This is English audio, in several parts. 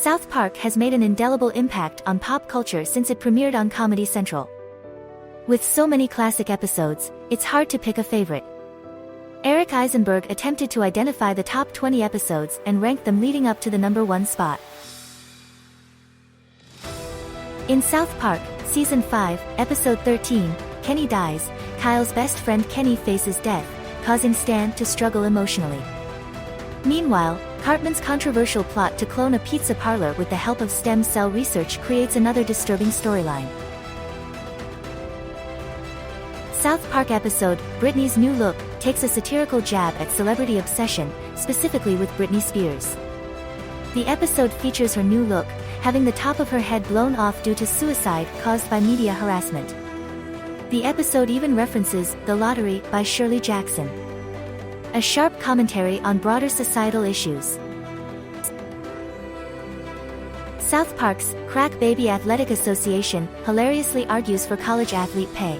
South Park has made an indelible impact on pop culture since it premiered on Comedy Central. With so many classic episodes, it's hard to pick a favorite. Eric Eisenberg attempted to identify the top 20 episodes and ranked them leading up to the number 1 spot. In South Park, Season 5, Episode 13, Kenny dies, Kyle's best friend Kenny faces death, causing Stan to struggle emotionally. Meanwhile, Cartman's controversial plot to clone a pizza parlor with the help of stem cell research creates another disturbing storyline. South Park episode, Britney's New Look, takes a satirical jab at celebrity obsession, specifically with Britney Spears. The episode features her new look, having the top of her head blown off due to suicide caused by media harassment. The episode even references The Lottery by Shirley Jackson, a sharp commentary on broader societal issues. South Park's Crack Baby Athletic Association hilariously argues for college athlete pay.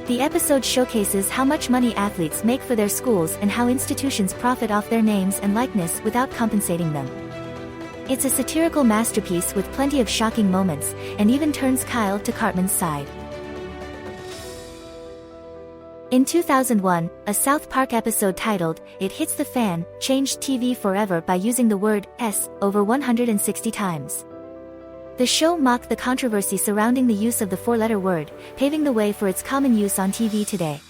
The episode showcases how much money athletes make for their schools and how institutions profit off their names and likeness without compensating them. It's a satirical masterpiece with plenty of shocking moments, and even turns Kyle to Cartman's side. In 2001, a South Park episode titled, It Hits the Fan, changed TV forever by using the word S over 160 times. The show mocked the controversy surrounding the use of the 4-letter word, paving the way for its common use on TV today.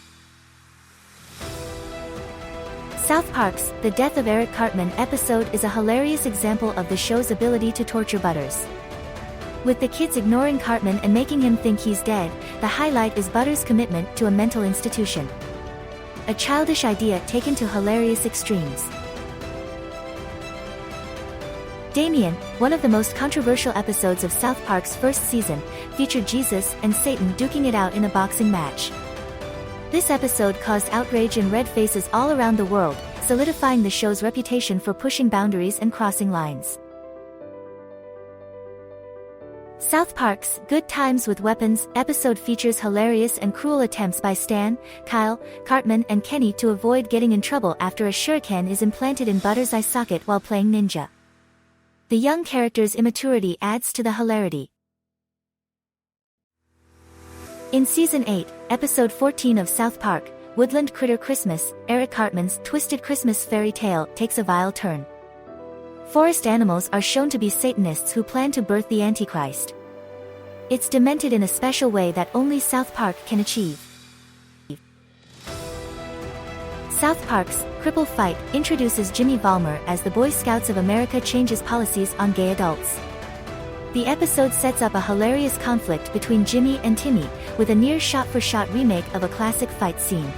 South Park's The Death of Eric Cartman episode is a hilarious example of the show's ability to torture Butters. With the kids ignoring Cartman and making him think he's dead, the highlight is Butters' commitment to a mental institution. A childish idea taken to hilarious extremes. Damien, one of the most controversial episodes of South Park's first season, featured Jesus and Satan duking it out in a boxing match. This episode caused outrage and red faces all around the world, solidifying the show's reputation for pushing boundaries and crossing lines. South Park's Good Times with Weapons episode features hilarious and cruel attempts by Stan, Kyle, Cartman and Kenny to avoid getting in trouble after a shuriken is implanted in Butters' eye socket while playing ninja. The young character's immaturity adds to the hilarity. In Season 8, Episode 14 of South Park, Woodland Critter Christmas, Eric Cartman's Twisted Christmas fairy tale takes a vile turn. Forest animals are shown to be Satanists who plan to birth the Antichrist. It's demented in a special way that only South Park can achieve. South Park's Cripple Fight introduces Jimmy Valmer as the Boy Scouts of America changes policies on gay adults. The episode sets up a hilarious conflict between Jimmy and Timmy, with a near shot-for-shot remake of a classic fight scene.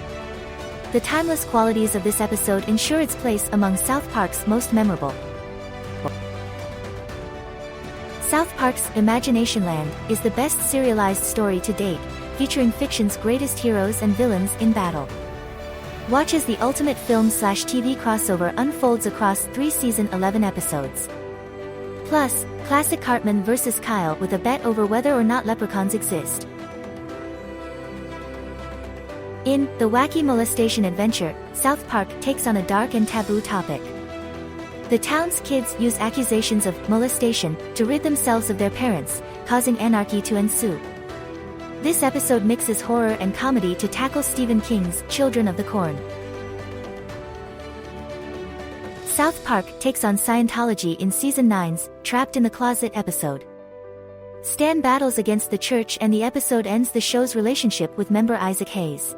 The timeless qualities of this episode ensure its place among South Park's most memorable. South Park's Imagination Land is the best serialized story to date, featuring fiction's greatest heroes and villains in battle. Watch as the ultimate film/TV crossover unfolds across 3 season 11 episodes. Plus, classic Cartman vs. Kyle with a bet over whether or not leprechauns exist. In The Wacky Molestation Adventure, South Park takes on a dark and taboo topic. The town's kids use accusations of molestation to rid themselves of their parents, causing anarchy to ensue. This episode mixes horror and comedy to tackle Stephen King's Children of the Corn. South Park takes on Scientology in Season 9's Trapped in the Closet episode. Stan battles against the church and the episode ends the show's relationship with member Isaac Hayes.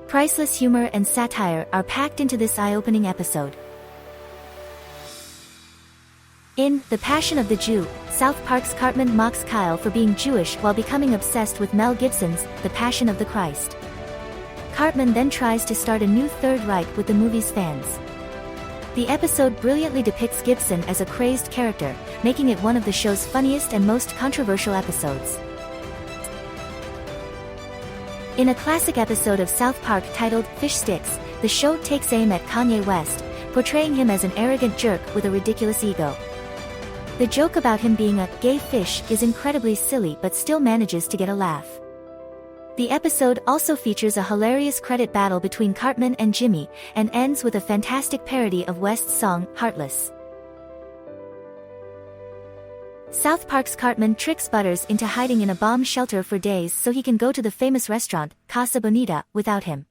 Priceless humor and satire are packed into this eye-opening episode. In The Passion of the Jew, South Park's Cartman mocks Kyle for being Jewish while becoming obsessed with Mel Gibson's The Passion of the Christ. Cartman then tries to start a new Third Reich with the movie's fans. The episode brilliantly depicts Gibson as a crazed character, making it one of the show's funniest and most controversial episodes. In a classic episode of South Park titled Fish Sticks, the show takes aim at Kanye West, portraying him as an arrogant jerk with a ridiculous ego. The joke about him being a gay fish is incredibly silly but still manages to get a laugh. The episode also features a hilarious credit battle between Cartman and Jimmy, and ends with a fantastic parody of West's song, Heartless. South Park's Cartman tricks Butters into hiding in a bomb shelter for days so he can go to the famous restaurant, Casa Bonita, without him.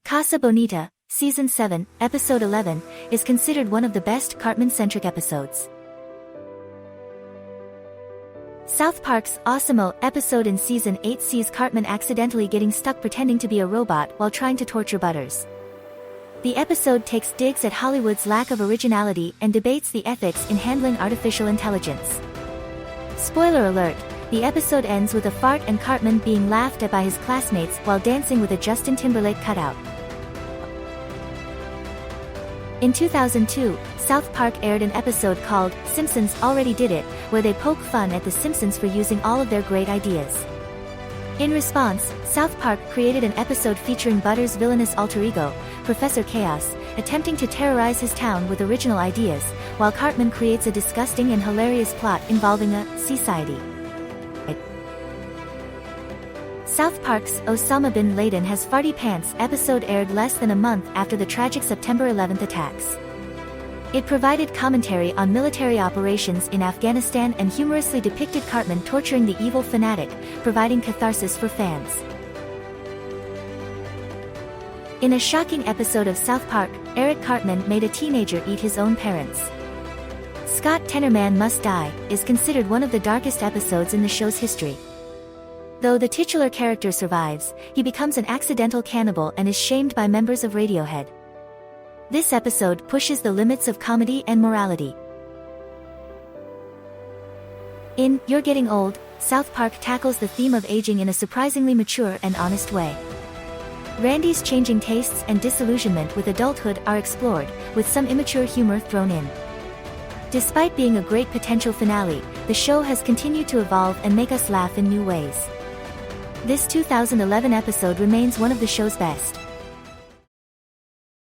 Casa Bonita, Season 7, Episode 11, is considered one of the best Cartman-centric episodes. South Park's Awesemo episode in Season 8 sees Cartman accidentally getting stuck pretending to be a robot while trying to torture Butters. The episode takes digs at Hollywood's lack of originality and debates the ethics in handling artificial intelligence. Spoiler alert, the episode ends with a fart and Cartman being laughed at by his classmates while dancing with a Justin Timberlake cutout. In 2002, South Park aired an episode called Simpsons Already Did It, where they poke fun at The Simpsons for using all of their great ideas. In response, South Park created an episode featuring Butters' villainous alter ego, Professor Chaos, attempting to terrorize his town with original ideas, while Cartman creates a disgusting and hilarious plot involving a society. South Park's Osama bin Laden Has Farty Pants episode aired less than a month after the tragic September 11 attacks. It provided commentary on military operations in Afghanistan and humorously depicted Cartman torturing the evil fanatic, providing catharsis for fans. In a shocking episode of South Park, Eric Cartman made a teenager eat his own parents. Scott Tenorman Must Die is considered one of the darkest episodes in the show's history. Though the titular character survives, he becomes an accidental cannibal and is shamed by members of Radiohead. This episode pushes the limits of comedy and morality. In You're Getting Old, South Park tackles the theme of aging in a surprisingly mature and honest way. Randy's changing tastes and disillusionment with adulthood are explored, with some immature humor thrown in. Despite being a great potential finale, the show has continued to evolve and make us laugh in new ways. This 2011 episode remains one of the show's best.